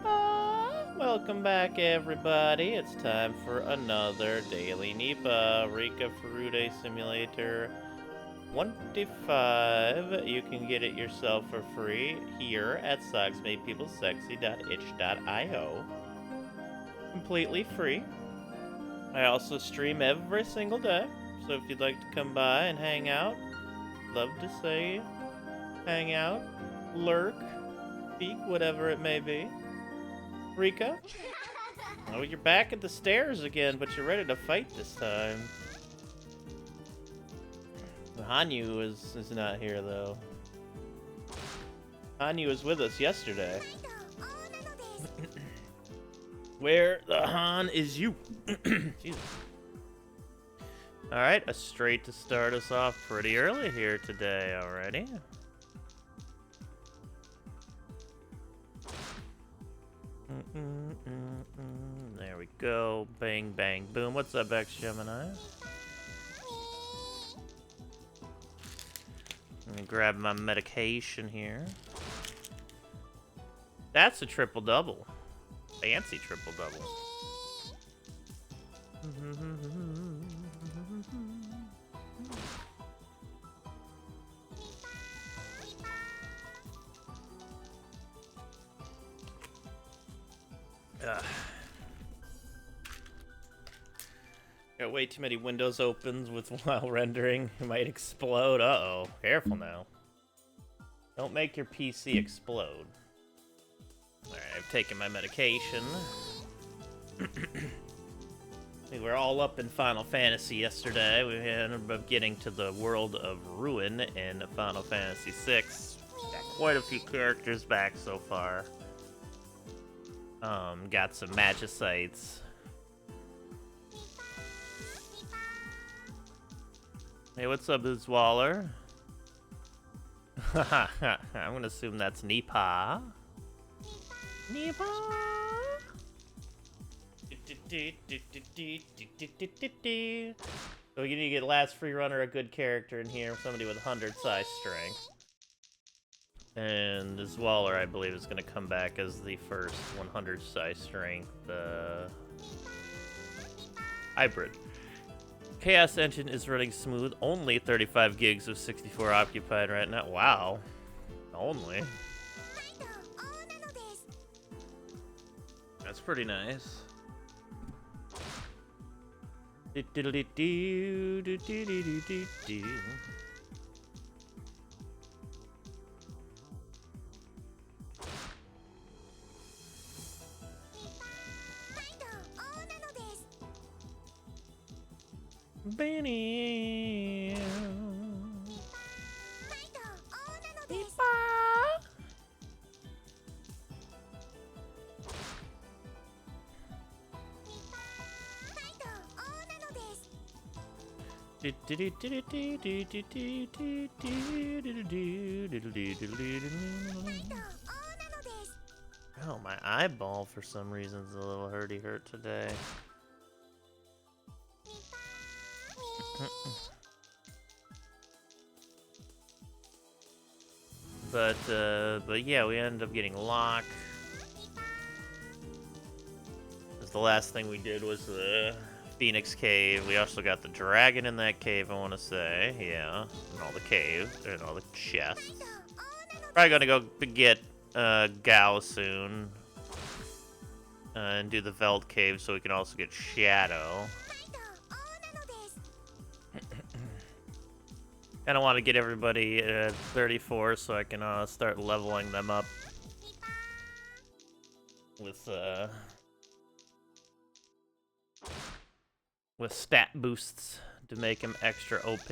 Welcome back, everybody. It's time for another Daily Nipah Rika Furude Simulator 25. You can get it yourself for free here at socksmadepeoplesexy.itch.io. Completely free. I also stream every single day, so if you'd like to come by and hang out, love to say hang out, lurk, speak, whatever it may be. Rika? Oh, you're back at the stairs again, but you're ready to fight this time. Hanyu is not here, though. Hanyu was with us yesterday. Where the Han is you? Jesus. Alright, a straight to start us off pretty early here today already. There we go. Bang, bang, boom. What's up, X Gemini? Let me grab my medication here. That's a triple double. Fancy triple double. Got way too many windows opens while rendering. It might explode. Uh-oh. Careful now. Don't make your PC explode. Alright, I've taken my medication. We were all up in Final Fantasy yesterday. We ended up getting to the world of Ruin in Final Fantasy VI. Got quite a few characters back so far. Got some magicites. Hey, what's up, Waller? I'm gonna assume that's Nipah. Nipah! So you need to get last free runner, a good character in here, somebody with 100 size strength. And this Waller, I believe, is gonna come back as the first 100 size strength hybrid. Chaos Engine is running smooth. Only 35 gigs of 64 occupied right now. Wow. Only. That's pretty nice. Benny. Oh, my eyeball for some reason is a little hurt today. But yeah, we ended up getting Locke. The last thing we did was the Phoenix Cave. We also got the dragon in that cave, I want to say. Yeah, and all the caves, and all the chests. Probably gonna go get Gao soon. And do the Veld Cave so we can also get Shadow. Kind of want to get everybody at 34 so I can start leveling them up with stat boosts to make them extra OP.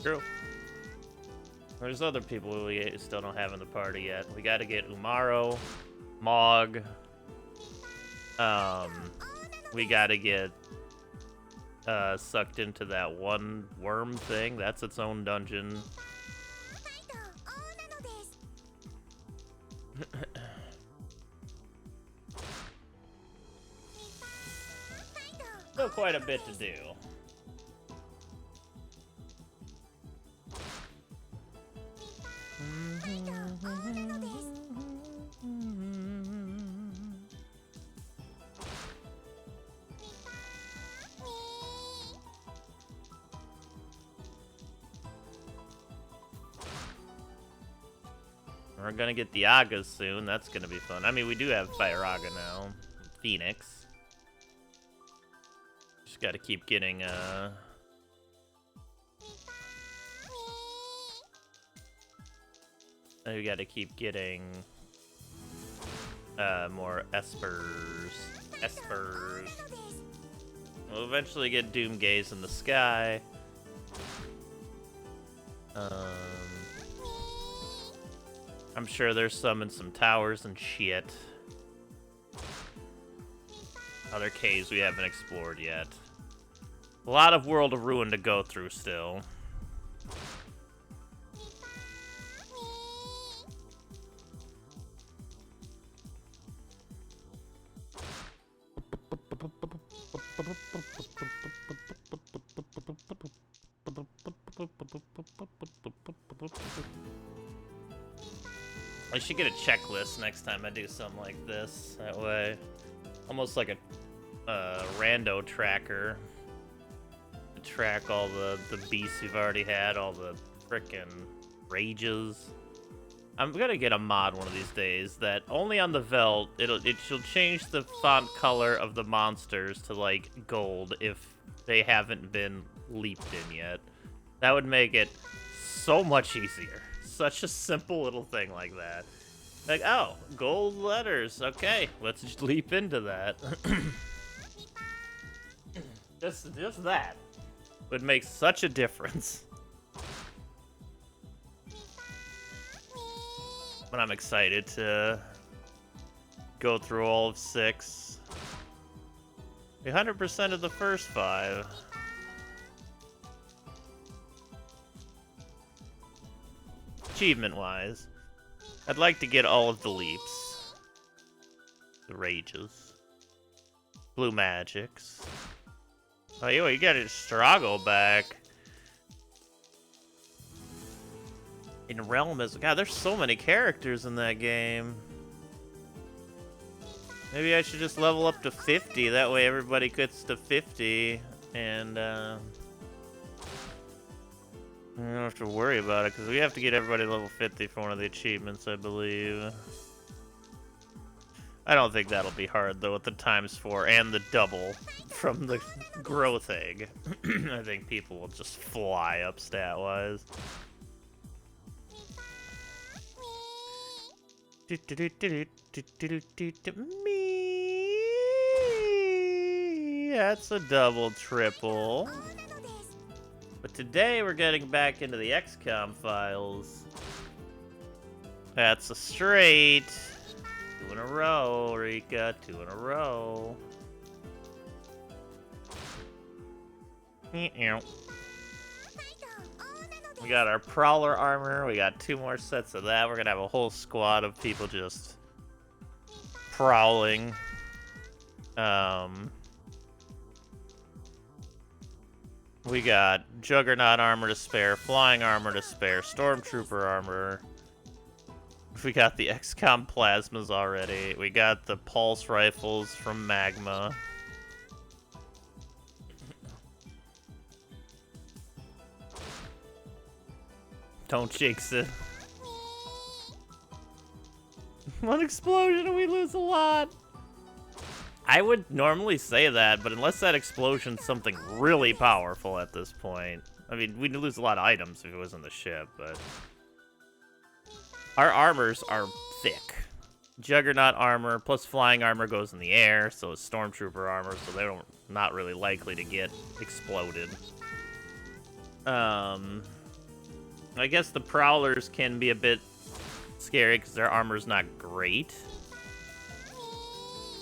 True. There's other people we still don't have in the party yet. We gotta get Umaro, Mog. We gotta get sucked into that one worm thing. That's its own dungeon. Still quite a bit to do. We're gonna get the Agas soon. That's gonna be fun. I mean, we do have Fire Aga now. Phoenix. Just gotta keep getting, we gotta keep getting, more Espers. Espers. We'll eventually get Doomgaze in the sky. I'm sure there's some in some towers and shit. Other caves we haven't explored yet. A lot of World of Ruin to go through still. I should get a checklist next time I do something like this. That way, almost like a rando tracker to track all the beasts we've already had, all the frickin' rages. I'm gonna get a mod one of these days that only on the Veld she'll change the font color of the monsters to like gold if they haven't been leaped in yet. That would make it so much easier. Such a simple little thing like that. Like, oh, gold letters. Okay, let's just leap into that. just that would make such a difference. But I'm excited to go through all of 6. 100% of the first 5. Achievement-wise, I'd like to get all of the leaps. The rages. Blue magics. Oh, you got Strago back. In Realm is... God, there's so many characters in that game. Maybe I should just level up to 50. That way everybody gets to 50. And, I don't have to worry about it, because we have to get everybody level 50 for one of the achievements, I believe. I don't think that'll be hard, though, with the ×4 and the double from the growth egg. I think people will just fly up stat-wise. Me. That's a double triple. But today we're getting back into the XCOM files. That's a straight. 2 in a row, Rika. 2 in a row. We got our Prowler armor. We got 2 more sets of that. We're gonna have a whole squad of people just prowling. We got Juggernaut armor to spare, flying armor to spare, Stormtrooper armor. We got the XCOM plasmas already. We got the pulse rifles from Magma. Don't jinx it. One explosion and we lose a lot. I would normally say that, but unless that explosion's something really powerful at this point. I mean, we'd lose a lot of items if it was in the ship, but... Our armors are thick. Juggernaut armor plus flying armor goes in the air, so is Stormtrooper armor, so they're not really likely to get exploded. I guess the Prowlers can be a bit scary because their armor's not great.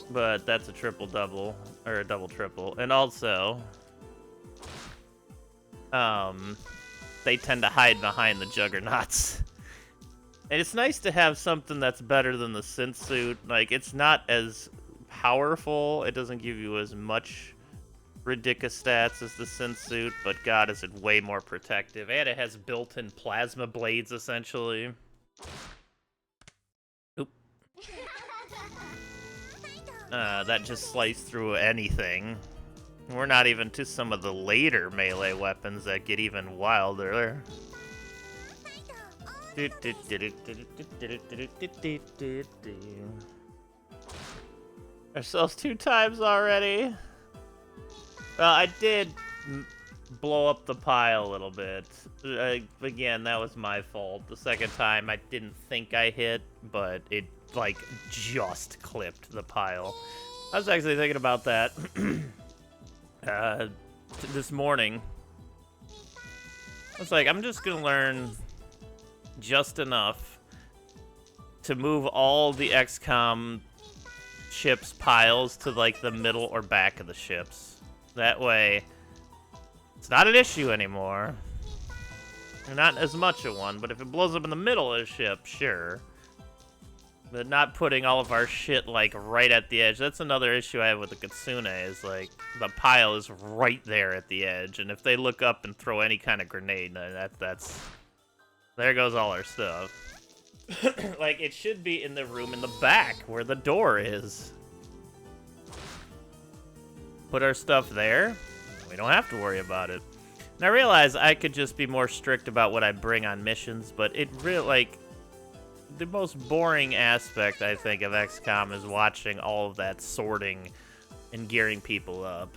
But that's a triple-double, or a double-triple. And also, they tend to hide behind the Juggernauts. And it's nice to have something that's better than the synth suit. Like, it's not as powerful. It doesn't give you as much ridiculous stats as the synth suit, but God, is it way more protective. And it has built-in plasma blades, essentially. Oop. That just slice through anything. We're not even to some of the later melee weapons that get even wilder. Ourselves 2 times already. Well, I did blow up the pile a little bit. Again, that was my fault. The second time, I didn't think I hit, but it, like, just clipped the pile. I was actually thinking about that this morning. I was like, I'm just gonna learn just enough to move all the XCOM ships piles to, like, the middle or back of the ships. That way, it's not an issue anymore. Not as much of one, but if it blows up in the middle of the ship, sure. But not putting all of our shit, like, right at the edge. That's another issue I have with the Kitsune, is, like, the pile is right there at the edge. And if they look up and throw any kind of grenade, that's... There goes all our stuff. Like, it should be in the room in the back, where the door is. Put our stuff there. We don't have to worry about it. And I realize I could just be more strict about what I bring on missions, but it really, like... The most boring aspect, I think, of XCOM is watching all of that sorting and gearing people up.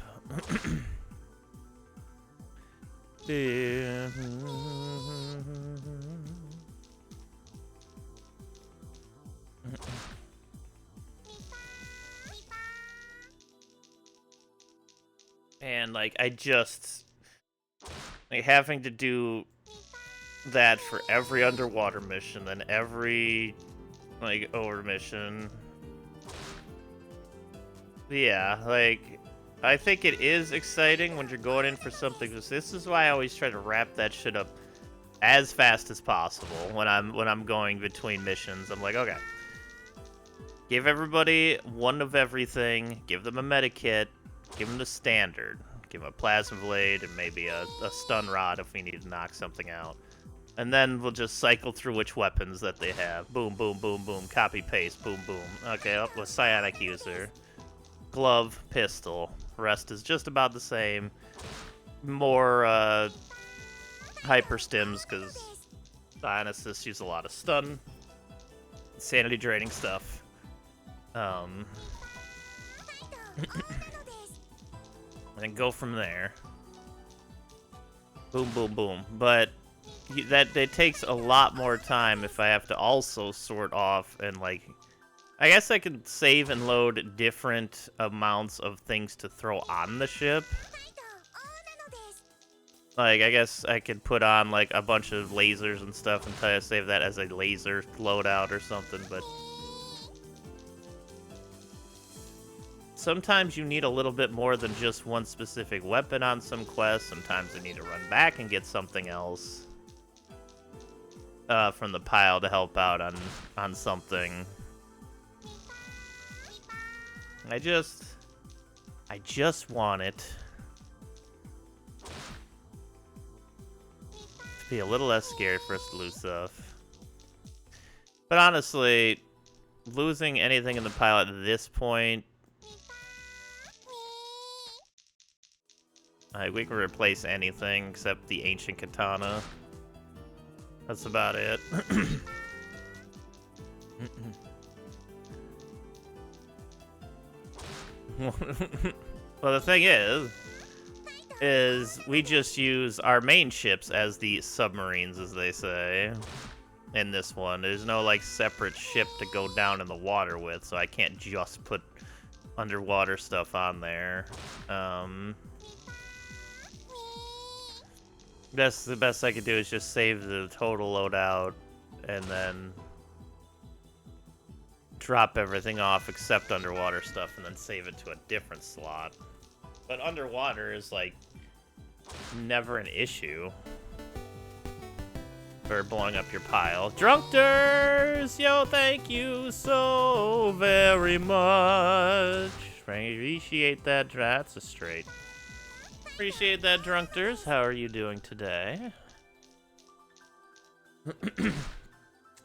And, like, I just... Like, having to do that for every underwater mission, then every, like, over mission. Yeah, like, I think it is exciting when you're going in for something. This is why I always try to wrap that shit up as fast as possible when I'm going between missions. I'm like, okay, give everybody one of everything, give them a medikit, give them the standard, give them a plasma blade, and maybe a stun rod if we need to knock something out. And then we'll just cycle through which weapons that they have. Boom, boom, boom, boom. Copy, paste, boom, boom. Okay, up with psionic user. Glove, pistol. Rest is just about the same. More hyper stims, because psionists use a lot of stun. Sanity draining stuff. And then go from there. Boom, boom, boom. But that takes a lot more time if I have to also sort off and, like, I guess I could save and load different amounts of things to throw on the ship. Like, I guess I could put on, like, a bunch of lasers and stuff and try to save that as a laser loadout or something, but sometimes you need a little bit more than just one specific weapon on some quests. Sometimes you need to run back and get something else from the pile to help out on something. I just want it to be a little less scary for us to lose stuff. But honestly, losing anything in the pile at this point, we can replace anything except the ancient katana. That's about it. Well, the thing is we just use our main ships as the submarines, as they say, in this one. There's no, like, separate ship to go down in the water with, so I can't just put underwater stuff on there. That's the best I could do is just save the total loadout and then drop everything off except underwater stuff and then save it to a different slot. But underwater is, like, never an issue for blowing up your pile. Drunkters! Yo, thank you so very much. Appreciate that. That's a straight. Appreciate that, Drunkters. How are you doing today?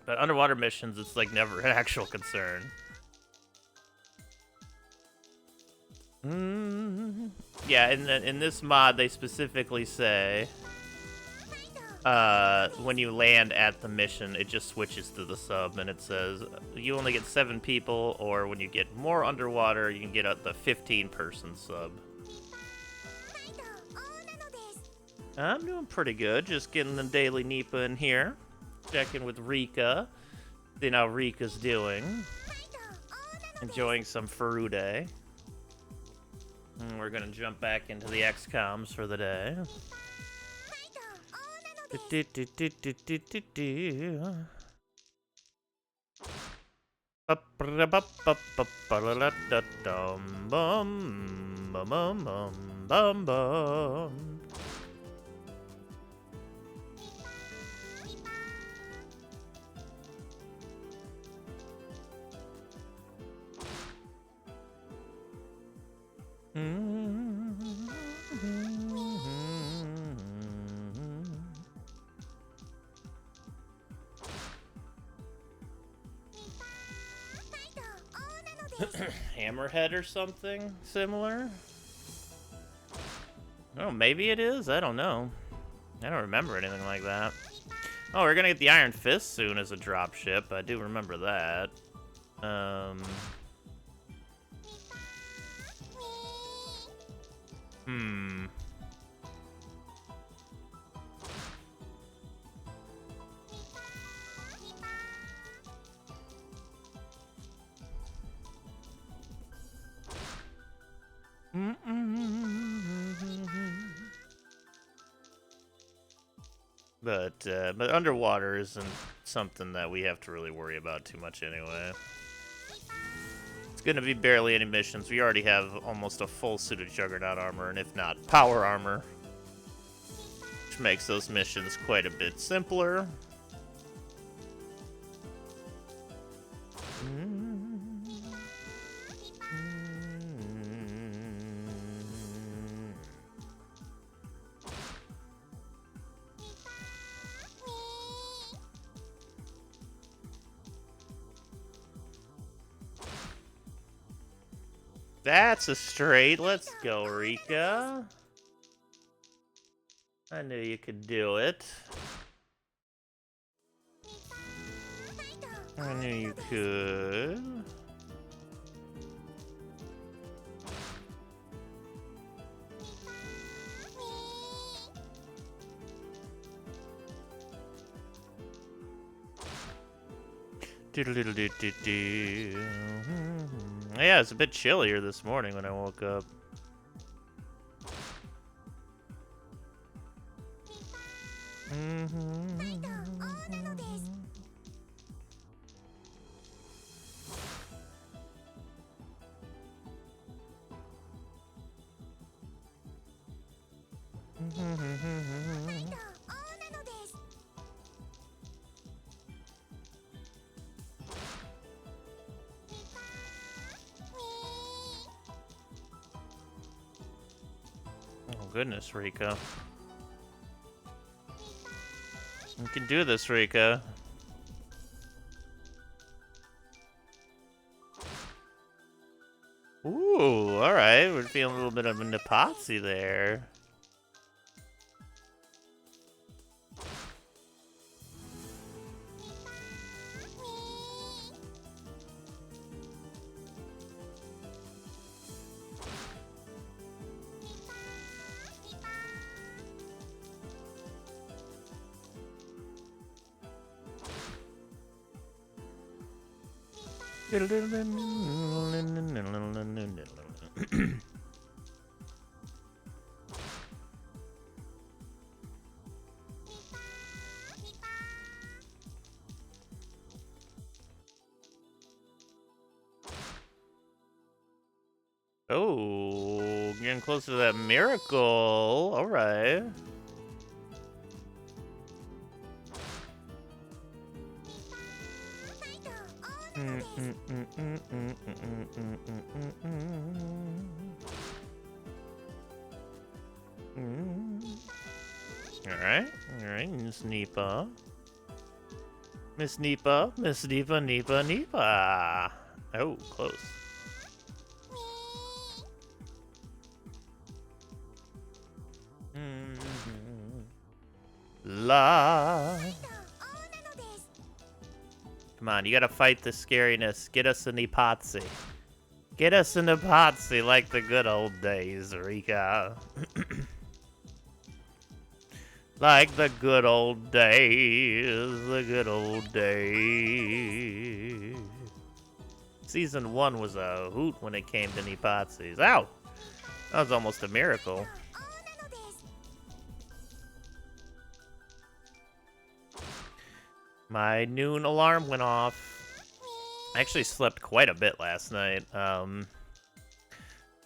But underwater missions, it's, like, never an actual concern. Yeah, in this mod, they specifically say when you land at the mission, it just switches to the sub, and it says you only get 7 people, or when you get more underwater, you can get the 15-person sub. I'm doing pretty good, just getting the Daily Nipah in here. Checking with Rika. See how Rika's doing. Enjoying some Furude. And we're gonna jump back into the XComs for the day. Hammerhead or something similar? Oh, maybe it is? I don't know. I don't remember anything like that. Oh, we're gonna get the Iron Fist soon as a dropship. I do remember that. But underwater isn't something that we have to really worry about too much anyway. It's gonna be barely any missions. We already have almost a full suit of Juggernaut armor, and if not, power armor. Which makes those missions quite a bit simpler. That's a straight. Let's go, Rika. I knew you could do it. I knew you could. Yeah, it's a bit chillier this morning when I woke up. Oh goodness, Rika. You can do this, Rika. Ooh, alright. We're feeling a little bit of a Nipah there. Oh, getting closer to that miracle. All right. Alright, Miss Nipah. Miss Nipah, Miss Nipah, Nipah. Oh, close. la. Come on, you gotta fight the scariness. Get us a Nipah. Get us a Nipah like the good old days, Rika. Like the good old days, the good old days. Season 1 was a hoot when it came to Nipahs. Ow! That was almost a miracle. My noon alarm went off. I actually slept quite a bit last night.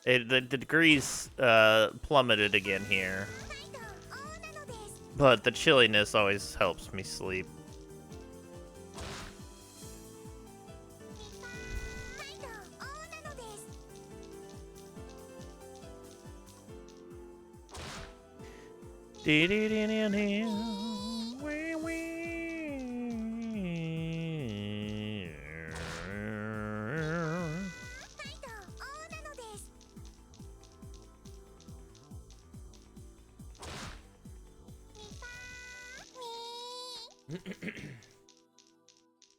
The degrees plummeted again here. But the chilliness always helps me sleep.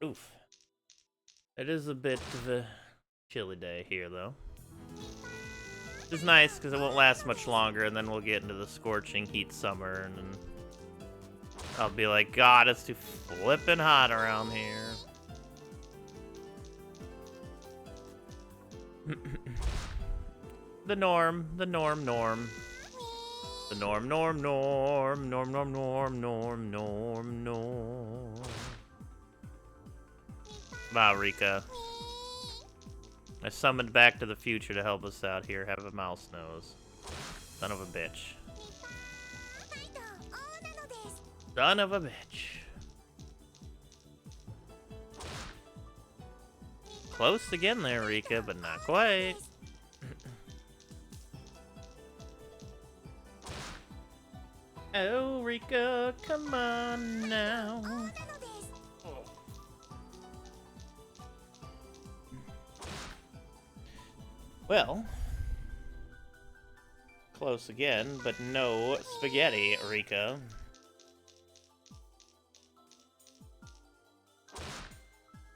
Oof. It is a bit of a chilly day here, though. Which is nice, because it won't last much longer, and then we'll get into the scorching heat summer, and then I'll be like, God, it's too flippin' hot around here. The norm. The norm. The norm. Wow, Rika. I summoned Back to the Future to help us out here. Have a mouse nose. Son of a bitch. Son of a bitch. Close again there, Rika, but not quite. Oh, Rika, come on now. Well, close again, but no spaghetti, Rika.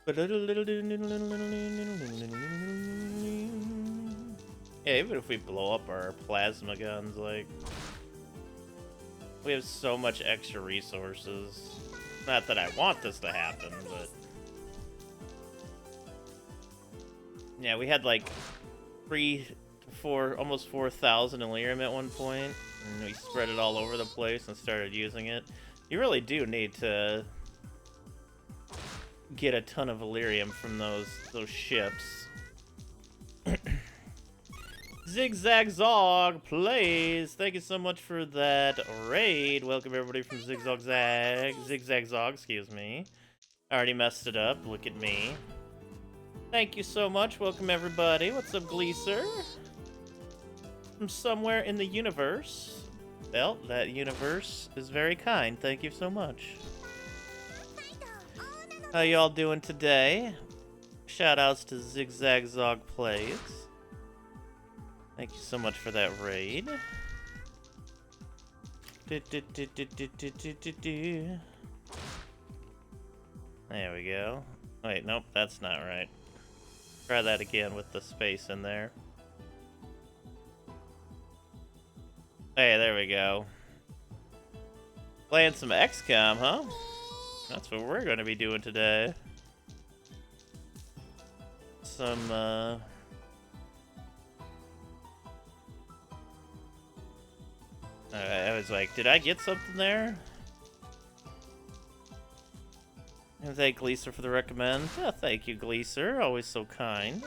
Yeah, even if we blow up our plasma guns, like, we have so much extra resources. Not that I want this to happen, but yeah, we had like almost 4,000 Illyrium at one point, and we spread it all over the place and started using it. You really do need to get a ton of Illyrium from those ships. Zigzag Zog plays. Thank you so much for that raid. Welcome everybody from Zigzag Zog, excuse me. I already messed it up. Look at me. Thank you so much. Welcome everybody. What's up, Gleeser? From somewhere in the universe. Well, that universe is very kind. Thank you so much. How y'all doing today? Shoutouts to Zigzag Zog Plays. Thank you so much for that raid. There we go. Wait, nope, that's not right. Try that again with the space in there. Hey, there we go. Playing some XCOM, huh? That's what we're going to be doing today. Some, I was like, did I get something there? And thank Gleeser for the recommend. Oh, thank you, Gleeser. Always so kind.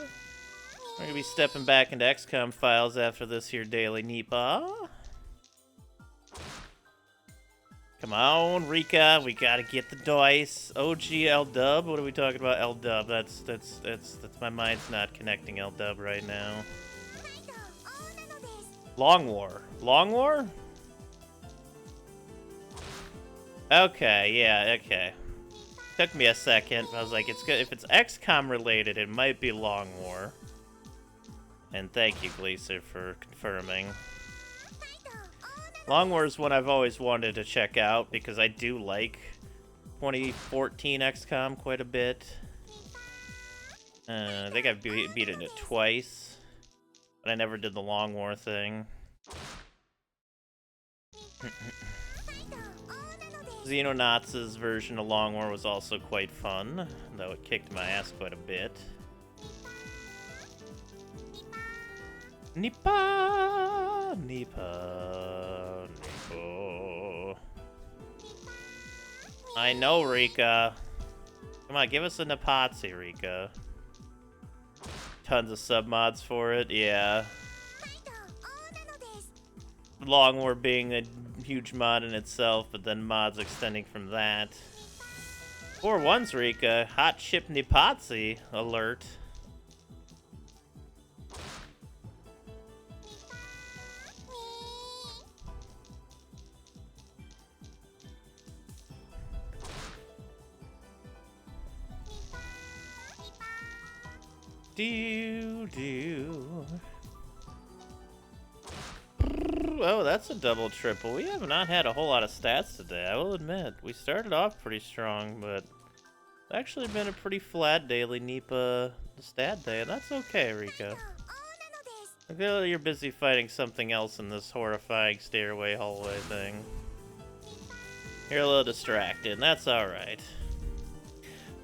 We're gonna be stepping back into XCOM files after this here Daily Nipah. Come on, Rika. We gotta get the dice. OG L-Dub. What are we talking about? L-Dub. That's my mind's not connecting L-Dub right now. Long War. Long War? Okay, yeah, okay. Took me a second. I was like, it's good. If it's XCOM related, it might be Long War. And thank you, Gleeser, for confirming. Long War is one I've always wanted to check out because I do like 2014 XCOM quite a bit. I think I've beaten it twice, but I never did the Long War thing. Xenonauts' version of Long War was also quite fun, though it kicked my ass quite a bit. Nipah! Nipah! Nipah! I know, Rika. Come on, give us a Nipahzi, Rika. Tons of submods for it, yeah. Long War being a huge mod in itself, but then mods extending from that. 4-1's Rika. Hot chip Nipahzi alert. Oh, that's a double triple. We have not had a whole lot of stats today, I will admit. We started off pretty strong, but it's actually been a pretty flat Daily Nipah stat day, and that's okay, Rika. I feel like you're busy fighting something else in this horrifying stairway hallway thing. You're a little distracted, and that's alright.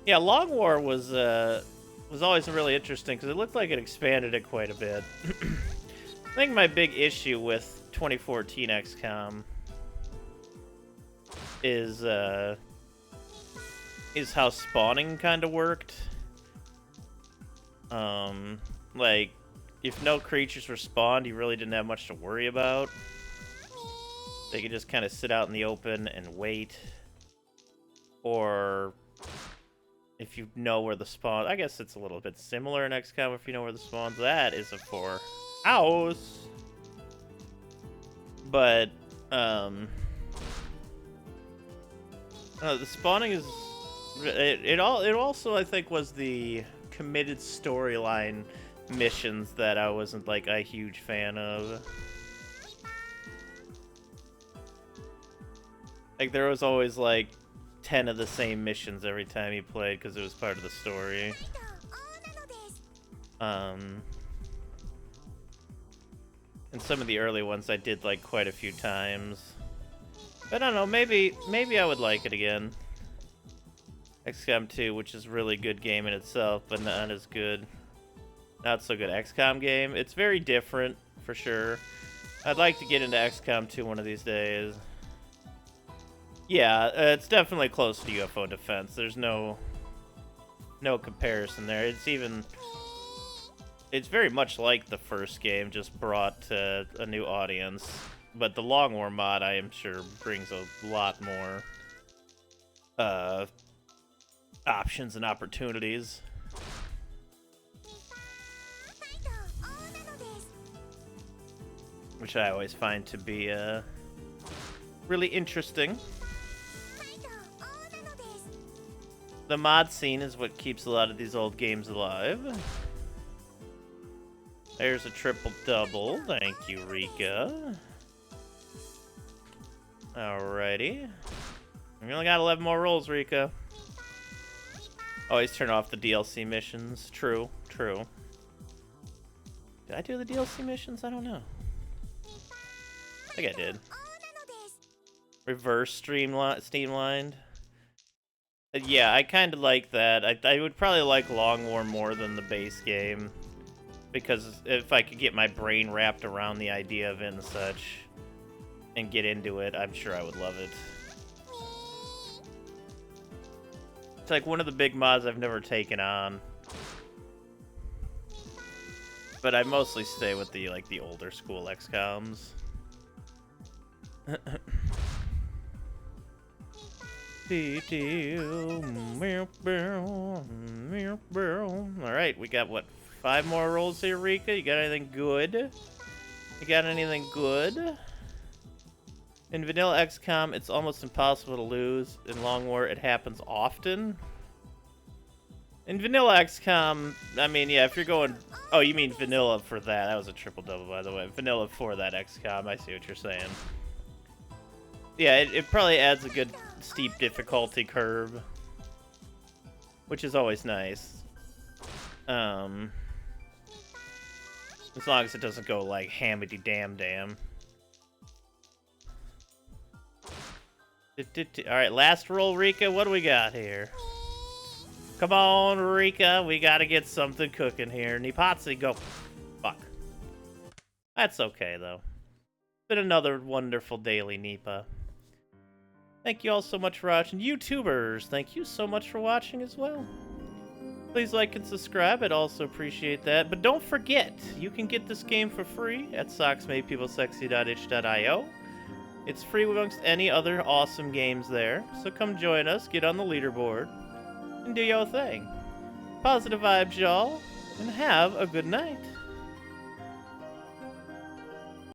Yeah, Long War was always really interesting because it looked like it expanded it quite a bit. I think my big issue with 2014 XCOM is how spawning kind of worked. Like, if no creatures were spawned, you really didn't have much to worry about. They could just kind of sit out in the open and wait. Or if you know where the spawn... I guess it's a little bit similar in XCOM if you know where the spawn's at, is a 4 house. But, the spawning is... It also, I think, was the committed storyline missions that I wasn't, like, a huge fan of. Like, there was always, like, 10 of the same missions every time you played because it was part of the story. And some of the early ones I did like quite a few times. But I don't know, maybe I would like it again. XCOM 2, which is a really good game in itself, but not as good. Not so good XCOM game. It's very different, for sure. I'd like to get into XCOM 2 one of these days. Yeah, it's definitely close to UFO Defense. There's no comparison there. It's very much like the first game, just brought to a new audience. But the Long War mod, I am sure, brings a lot more options and opportunities. Which I always find to be really interesting. The mod scene is what keeps a lot of these old games alive. There's a triple-double. Thank you, Rika. Alrighty. We only got 11 more rolls, Rika. Always turn off the DLC missions. True, true. Did I do the DLC missions? I don't know. I think I did. Reverse streamlined. Yeah, I kind of like that. I would probably like Long War more than the base game. Because if I could get my brain wrapped around the idea of it and such, and get into it, I'm sure I would love it. It's like one of the big mods I've never taken on. But I mostly stay with the older school XCOMs. Alright, we got what? 5 more rolls here, Rika. You got anything good? You got anything good? In vanilla XCOM, it's almost impossible to lose. In Long War, it happens often. In vanilla XCOM, I mean, yeah, if you're going... Oh, you mean vanilla for that. That was a triple-double, by the way. Vanilla for that XCOM. I see what you're saying. Yeah, it probably adds a good steep difficulty curve, which is always nice. As long as it doesn't go like hammity-dam-dam. Alright, last roll, Rika. What do we got here? Come on, Rika. We gotta get something cooking here. Nipatsi, go. Fuck. That's okay, though. Been another wonderful Daily Nipah. Thank you all so much for watching. YouTubers, thank you so much for watching as well. Please like and subscribe. I'd also appreciate that. But don't forget, you can get this game for free at socksmadepeoplesexy.itch.io. It's free amongst any other awesome games there. So come join us, get on the leaderboard, and do your thing. Positive vibes, y'all, and have a good night.